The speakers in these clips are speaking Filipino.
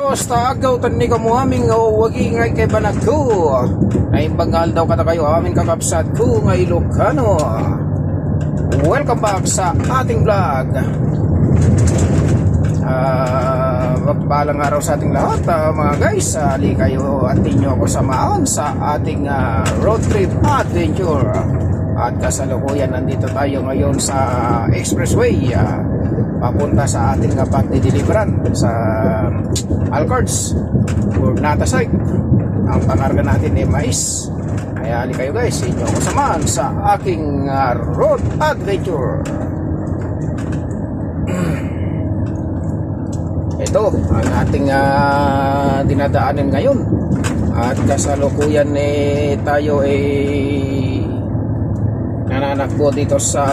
Basta agaw tani ka mo aming wagi ngay kay banag ko. Ay bangal daw kata kayo aming kakapsat ko ngay Ilocano. Welcome back sa ating vlog. Magpalang araw sa ating lahat mga guys. Ali kayo at ninyo ako samahan sa ating road trip adventure. At kasalukuyan nandito tayo ngayon sa expressway papunta sa ating pagdideliveran sa Alcards or Natasite. Ang pangarga natin ay mais. Kaya ali kayo guys, inyo ako samahan sa aking road adventure. Ito ang ating dinadaanan ngayon. At kasalukuyan tayo nananakbo dito sa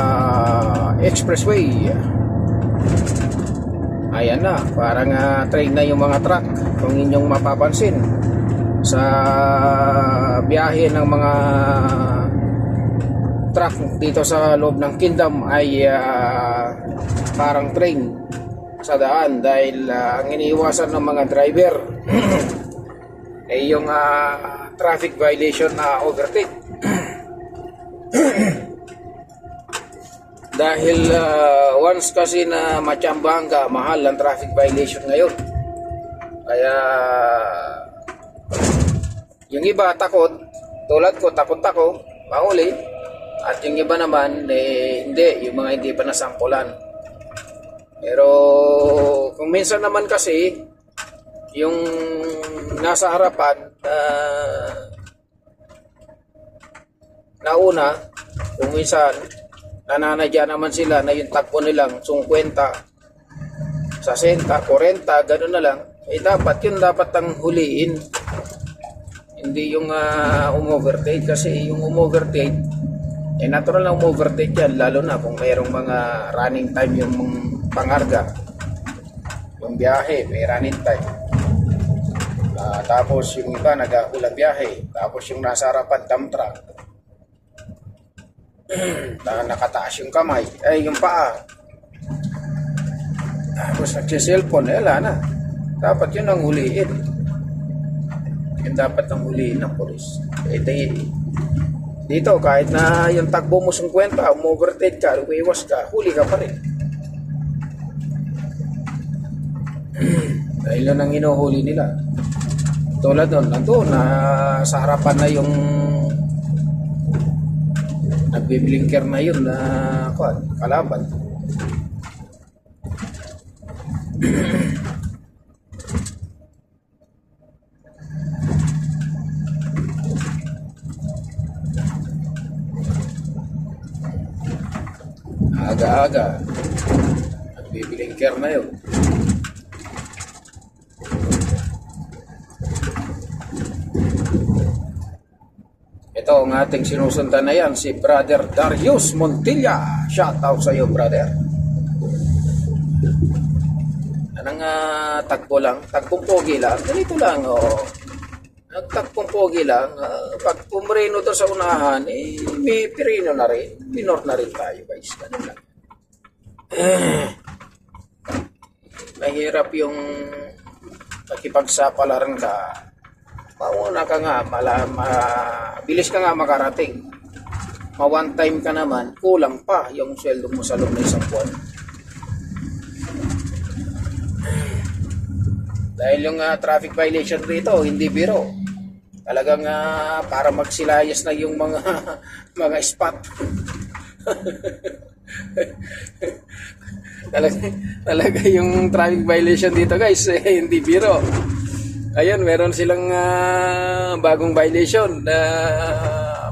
expressway. Ayan na, parang train na yung mga truck kung inyong mapapansin sa biyahe ng mga truck dito sa loob ng Kingdom ay parang train sa daan dahil ang iniiwasan ng mga driver ay yung traffic violation na overtake. Dahil once kasi na matsyambahan ka, mahal ang traffic violation ngayon. Kaya yung iba takot, tulad ko, takot ako, mahuli. At yung iba naman, hindi, yung mga hindi pa nasampulan. Pero kung minsan naman kasi, yung nasa harapan, nauna, kung minsan, nananadya naman sila na yung takbo nilang 50, 60, 40, gano'n na lang. Dapat yun dapat ang huliin. Hindi yung umovertake kasi yung umovertake, natural na umovertake yan, lalo na kung mayroong mga running time yung pangarga. Yung biyahe, may running time. Tapos yung iba nag-ulang biyahe. Tapos yung nasa harapan, dump truck. Nakataas yung kamay, yung paa. Tapos nagsiselfone, wala na. Dapat yun ang huliin. Yun dapat ang huliin ng polis. Dito, kahit na yung takbo mo 50, umovertake ka, umiwas ka, huli ka pa rin. Dahil yun ang hinuhuli nila. Tulad doon, nandun, sa harapan na yung nagbe-blinker na yun na kalaban. Aga-aga nagbe-blinker na yun. Ito ang ating sinusundan na yan, si Brother Darius Montilla. Shout out sa iyo, brother. Anong tagpo lang? Tagpong pogi lang. Ganito lang, nagtagpong pogi lang. Pag pumreno to sa unahan, may pirino na rin. Minor na rin tayo, guys. Ganun lang. Mahirap yung nakipagsapalaran ka. Mauna ka nga, bilis ka nga makarating. Ma-one time ka naman, kulang pa yung sweldo mo sa loob ng isang buwan. Dahil yung traffic violation rito, hindi biro. Talagang para magsilayas na yung mga mga spot. talaga yung traffic violation dito guys, hindi biro. Ayun, meron silang bagong violation na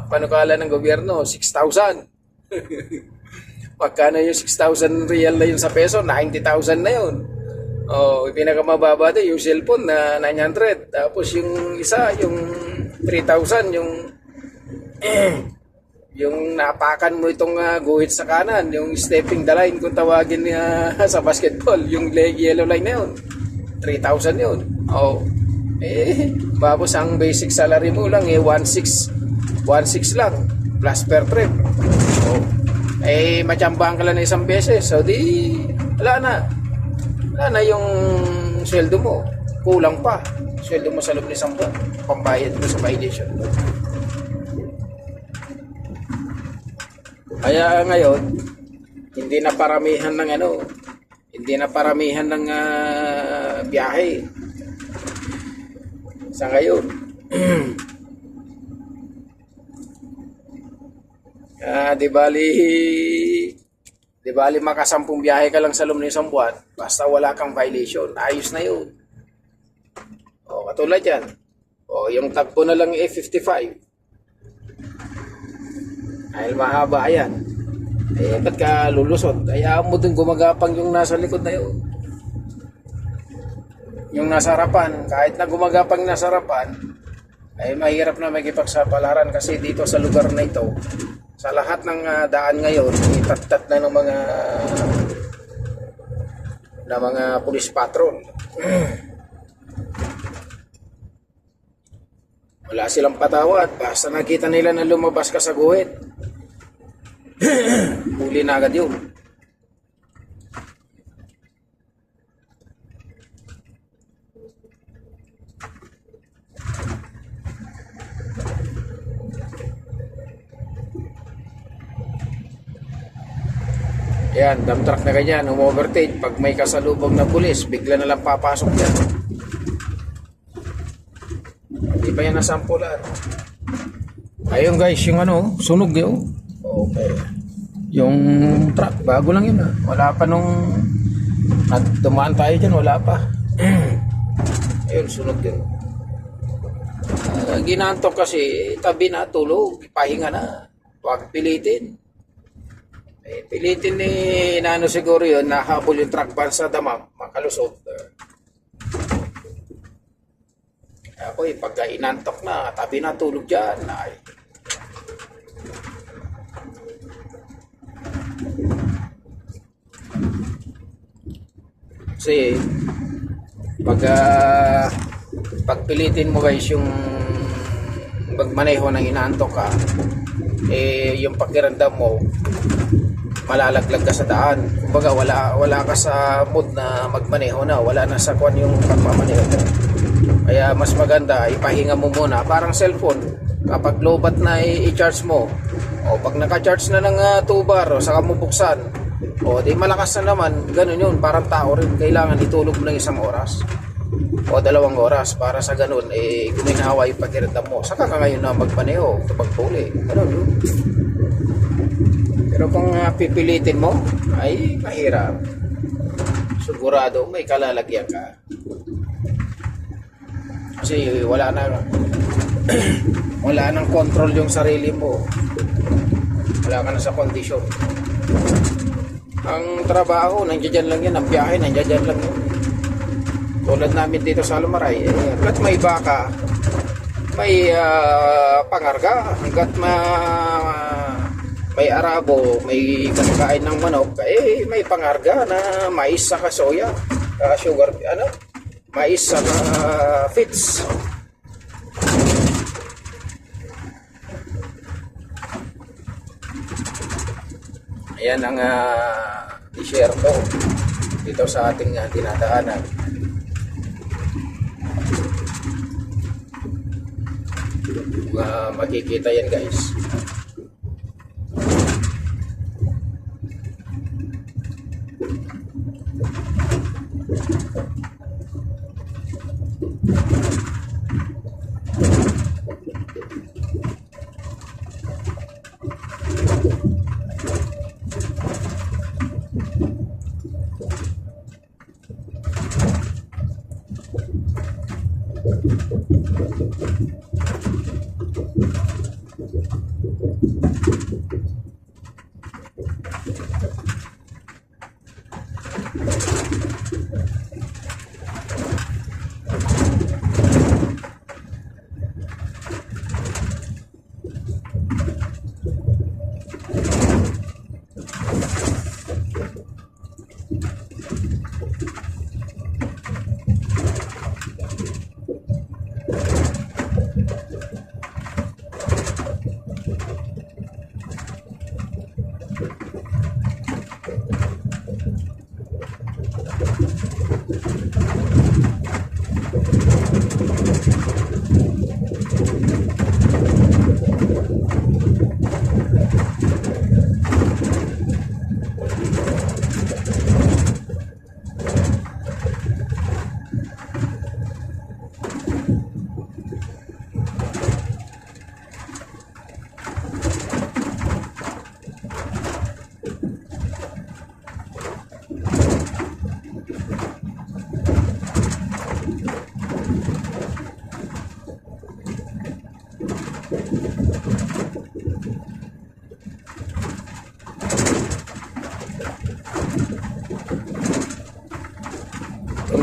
panukala ng gobyerno, 6,000. Magkano yung 6,000 real na yun sa peso? 90,000 na yun. Pinakamababa din yung cellphone na 900. Tapos yung isa, yung 3,000, yung napakan mo itong guhit sa kanan, yung stepping the line kung tawagin sa basketball, yung yellow line na yun. 3,000 yun. Tapos ang basic salary mo lang 1,600 lang plus per trip. Matsambahan ka lang na isang beses. So di wala na yung sweldo mo. kulang pa. Sweldo mo sa loob ng isang buwan, pambayad mo sa violation. Kaya ngayon, hindi na paramihan ng biyahe. Sa ngayon, di bali makasampung biyahe ka lang sa loob ng isang buwan, basta wala kang violation, ayos na yun. O, katulad yan. O, yung tagpo na lang A55. Dahil mahaba yan. Eh, ba't ka lulusot? Kaya mo din gumagapang yung nasa likod na yun. Yung nasa harapan, kahit na gumagapang nasa harapan, ay mahirap na makipagsapalaran kasi dito sa lugar na ito, sa lahat ng daan ngayon, itat-tat na ng mga police patrol. Wala silang patawad, basta nakita nila na lumabas ka sa guhit. Huli na agad yun. Yan, dump truck na ganyan, umovertake. Pag may kasalubong na pulis, bigla na lang papasok yan. Hindi pa yan nasampulan. Ayun guys, yung sunog yun. Okay. Yung truck, bago lang yun. Wala pa nung dumaan tayo dyan, wala pa. Ayun, sunog yun. Ginantok kasi, tabi na, tulog, pahinga na. Huwag pilitin. Pilitin ni Nano siguro yun, nahabol yung truck ban sa damam, makalusot. Ako pagka inantok na, tabi na, tulog dyan. Ay. Kasi, pagpilitin mo guys yung magmaneho ng inantok ka, yung pakiramdam mo, malalaglag ka sa daan. Kumbaga wala ka sa mood na magmaneho na, wala na sa kwan yung pagmamaneho mo. Kaya mas maganda ipahinga mo muna, parang cellphone. Kapag low bat na i-charge mo, o pag naka-charge na ng 2 bar o saka mo buksan, o di malakas na naman, ganun yun. Parang tao rin, kailangan itulog mo ng 1 oras o 2 oras para sa ganun guminawa yung pakiramdam mo. Saka ka ngayon na magmaneho kapag huli, ganun yun. Pero kung pipilitin mo, ay mahirap. Sigurado may kalalagyan ka. Kasi wala nang control yung sarili mo. Wala ka na sa kondisyon. Ang trabaho, nandiyan lang yan. Ang biyahe, nandiyan lang yun. Tulad namin dito sa Almaray, hanggat may baka, may pangarga. Hanggat may arabo, may kumakain ng manok, may pangarga na mais sa soya, sugar, mais sa feeds. Ayan ang i-share ko dito sa ating dinadaanan. Makikita yan guys.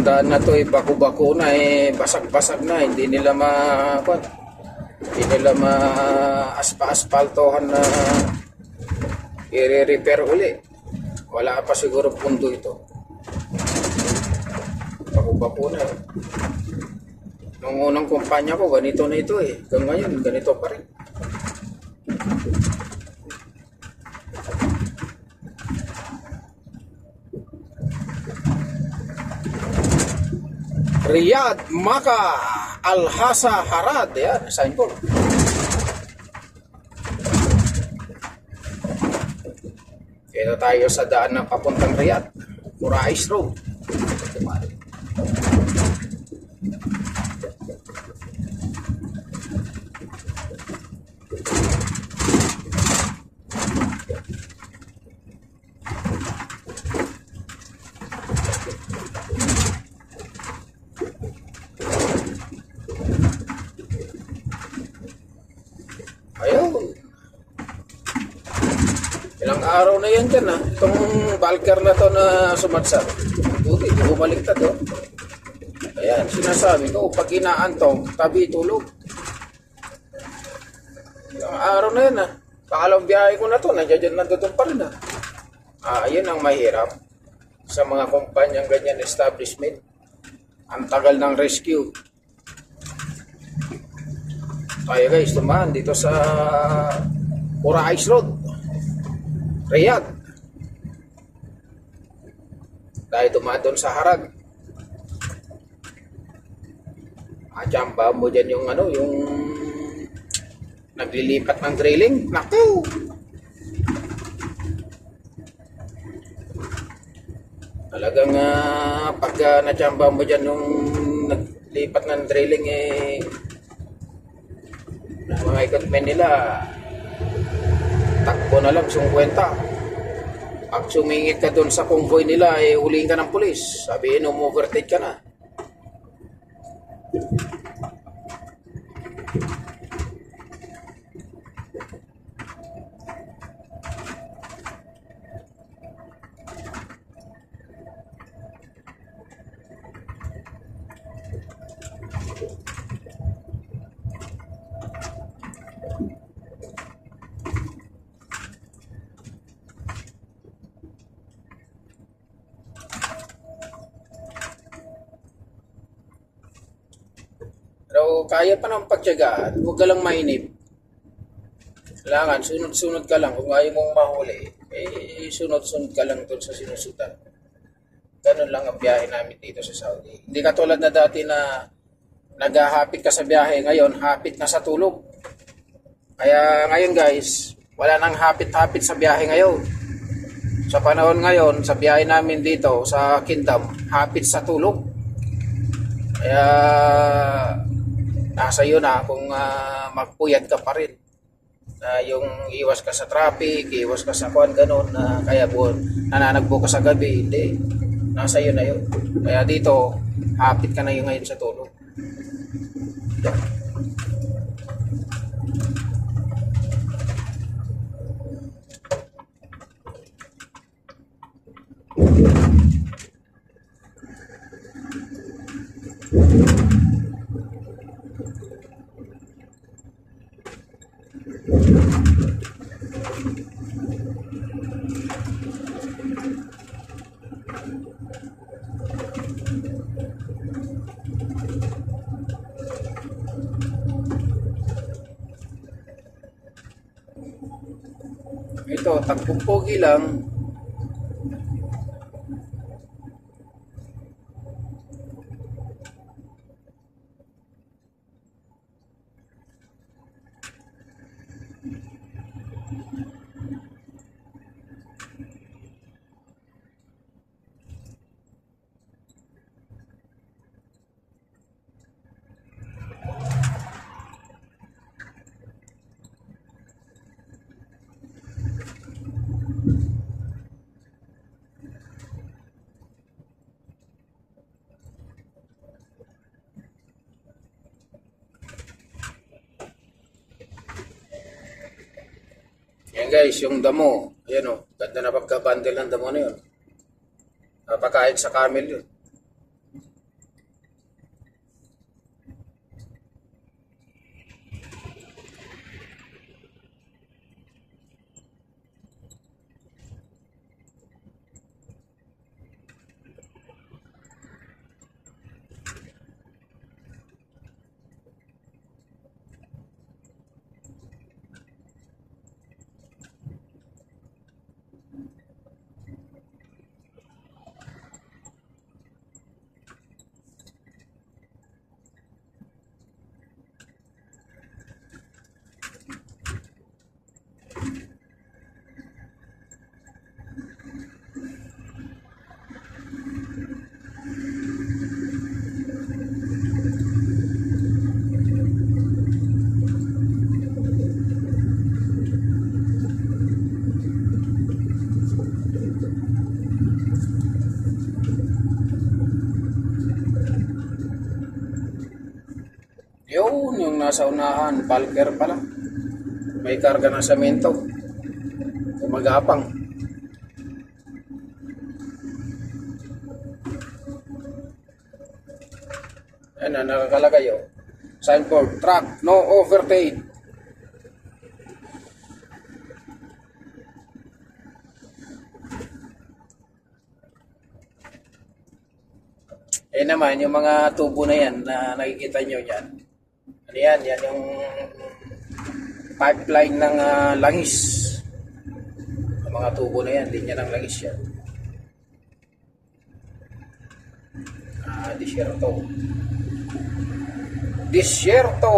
daan na to bako-bako na basag-basag na, hindi nila aspa-aspaltohan na i-repair uli. Wala pa siguro pundo ito. Bako-bako na. Nung unang kumpanya ko, ganito na ito Hanggang ngayon, ganito pa rin. Riyadh, Makkah, Al-Hasa, Harad. Yan, signboard. Dito tayo sa daan ng papuntang Riyadh. Qurais Road. Ayun. Ilang araw na yan dyan itong bulker na to na sumadsad. Buti, bumaliktad Ayan, sinasabi ko, pag inaantok, tabi tulog. Ilang araw na yan Pangalawang biyahe ko na to, nandiyan nandoon pa rin Ayun ang mahirap sa mga kumpanyang ganyan establishment. Ang tagal ng rescue. Tayo guys, tumahan dito sa Qurais Road, Riyadh. Tayo tumahan doon sa Harad. Achamba mo dyan yung yung naglilipat ng drilling. Naku! Talagang pag nachamba mo dyan yung naglipat ng drilling mga equipment nila, takbo na lang 50. Pag sumingit ka doon sa convoy nila, huliin ka ng pulis. Sabihin, overtake ka na. Pero kaya pa ng pagtiyagaan, huwag ka lang mainip. Kailangan, sunod-sunod ka lang. Kung ayaw mong mahuli, sunod-sunod ka lang doon sa sinusutan. Ganun lang ang biyahe namin dito sa Saudi. Hindi katulad na dati na naghahapit ka sa biyahe, ngayon hapit na sa tulog. Kaya ngayon guys, wala nang hapit-hapit sa biyahe ngayon. Sa panahon ngayon, sa biyahe namin dito sa Kingdom, hapit sa tulog. Kaya nasa iyo na kung magpuyat ka pa rin. Yung iwas ka sa traffic, iwas ka sa kuwan, ganun. Kaya nananagbo ka sa gabi, hindi. Nasa iyo na yun. Kaya dito, hapit ka na yung ngayon sa tulog. Ito, takbong pogi lang. Yan guys, yung damo. Ayan ganda na pagka-bundle ng damo na yun. Napakain sa camel yun. Yun, yung nasa unahan, bulker pala. May karga ng semento. Gumagapang. Ayan na, nakakalagay oh. Signboard, truck, no overtake. Eh naman, yung mga tubo na yan na nakikita nyo yan. Ano yan? Yan yung pipeline ng langis. Ang mga tubo na yan, linya ng langis yan. Disyerto. Disyerto!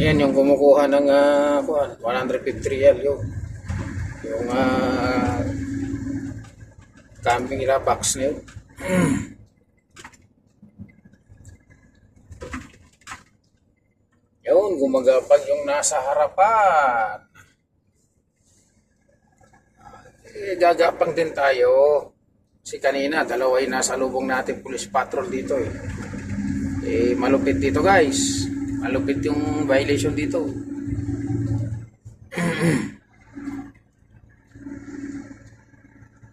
Ayan yung kumukuha ng 150 real yung camping nila box na yun. Yun, gumagapag yung nasa harapan. Gagapang din tayo. Si kanina, dalawa yung nasa lubong natin police patrol dito eh. Malupit dito guys. Malupit yung violation dito.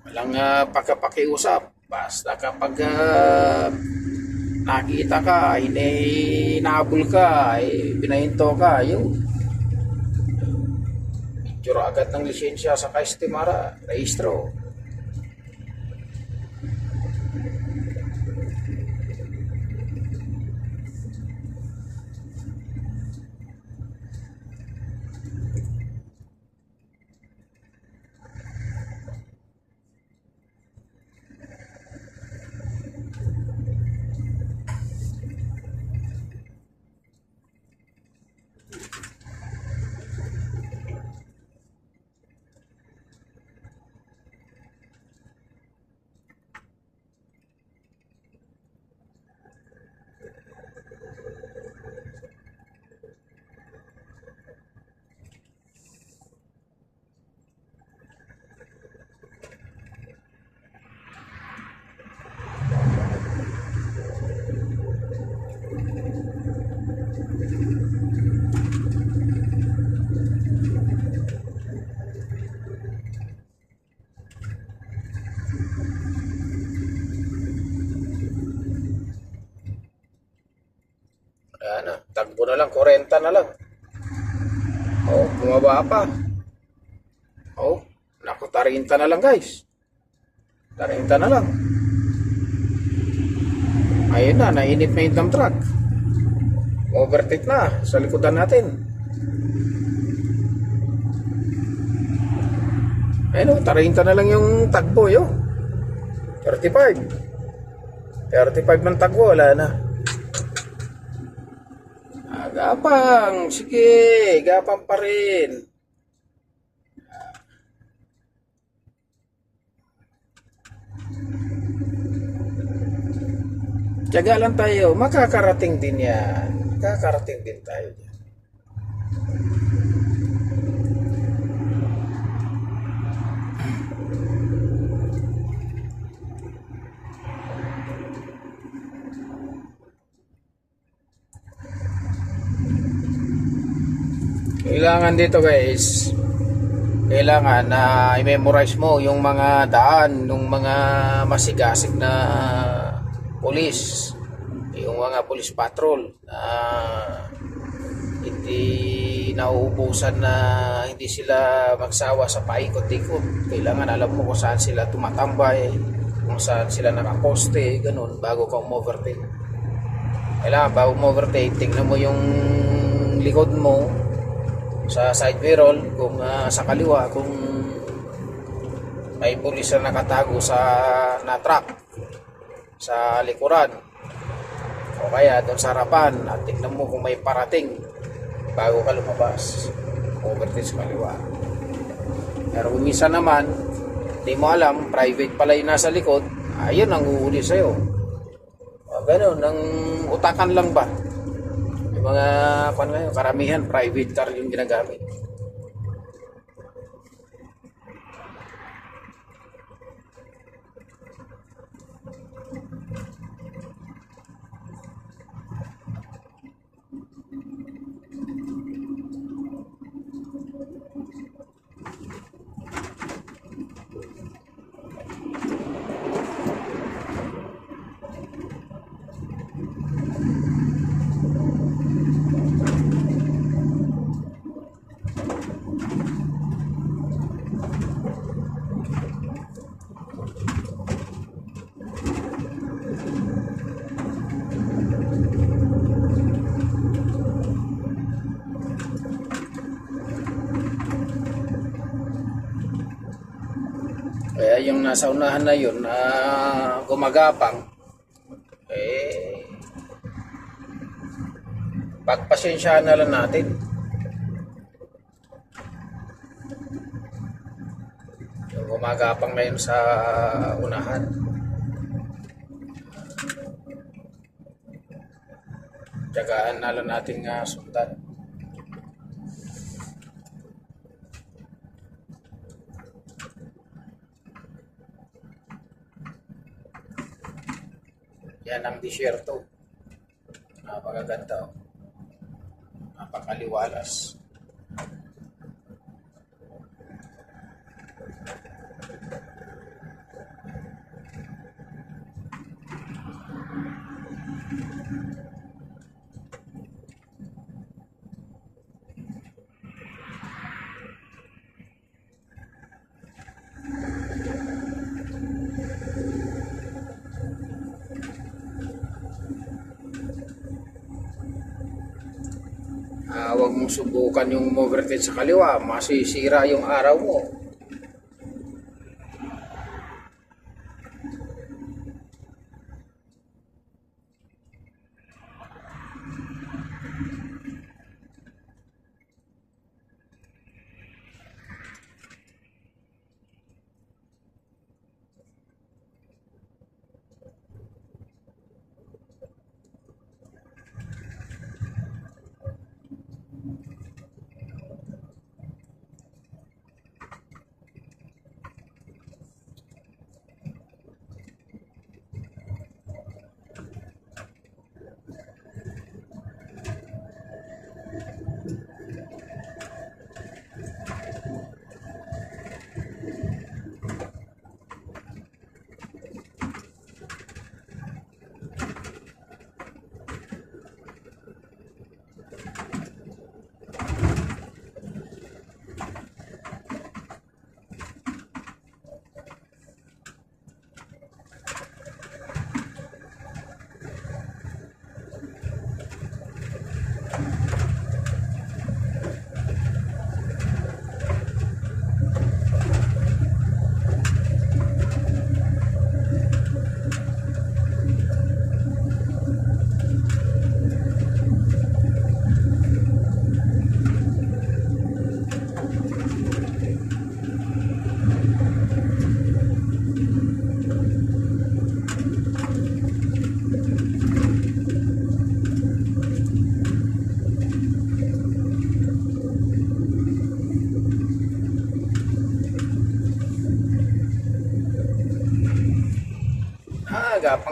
Walang pagkapakiusap. Basta kapag nakita ka, inahabol ka, binahinto ka, yun. Picture agad ng lisensya sa Estimara, rehistro. Ayan na, tagbo na lang, 40 na lang. Oh, bumaba pa. Oh, naku, 30 na lang guys. 30 na lang. Ayun na, nainit na yung dump truck. Overtake na sa likodan natin. Ayun o, 30 na lang yung tagbo yo. 35. 35 ng tagbo, wala na. Gapang, sige, gapang pa rin. Tiyaga lang tayo, makakarating din yan. Makakarating din tayo dyan. Kailangan dito guys, kailangan na i-memorize mo yung mga daan ng mga masigasig na pulis, yung mga police patrol na hindi nauubusan, na hindi sila magsawa sa paikot-ikot. Kailangan alam mo kung saan sila tumatambay, kung saan sila nakaposte, ganun, bago ka overtake. Kailangan bago mo overtake, tingnan mo yung likod mo sa side mirror, kung sa kaliwa, kung may pulis na nakatago na truck sa likuran o kaya doon sa harapan, at tingnan mo kung may parating bago ka lumabas, overtake sa kaliwa. Pero kung minsan naman hindi mo alam, private pala yung nasa likod, ayun ang uulit sa'yo. O ganun, ang utakan lang ba? Yung mga ngayon, karamihan private car yung ginagamit. Kaya yung nasa unahan na yun na gumagapang, pagpasensyahan na lang natin. Yung gumagapang na yun sa unahan, tiyagaan na lang natin sundan. Yan ang disyerto. Napakaganda. Napakaliwalas. Huwag mong subukan yung overtake sa kaliwa, masisira yung araw mo.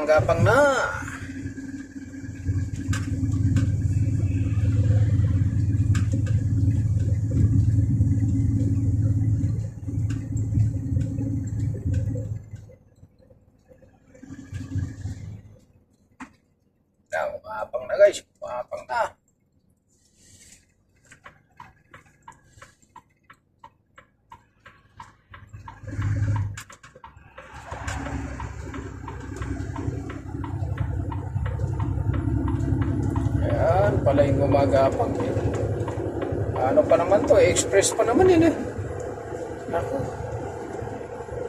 gapang-gapang na. Gapang na guys, gapang na. Ayan, pala yung gumagapang eh. Ano pa naman to, express pa naman yun eh. Ako.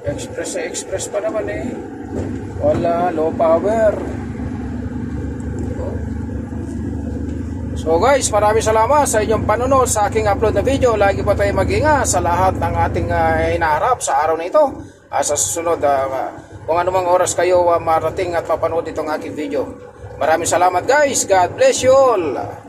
Express pa naman eh. Wala, low power. So guys, maraming salamat sa inyong panonood sa aking upload na video. Lagi po tayo mag-ingat sa lahat ng ating hinaharap sa araw na ito. Sa susunod, kung anumang oras kayo marating at papanood itong aking video. Maraming salamat guys. God bless you all.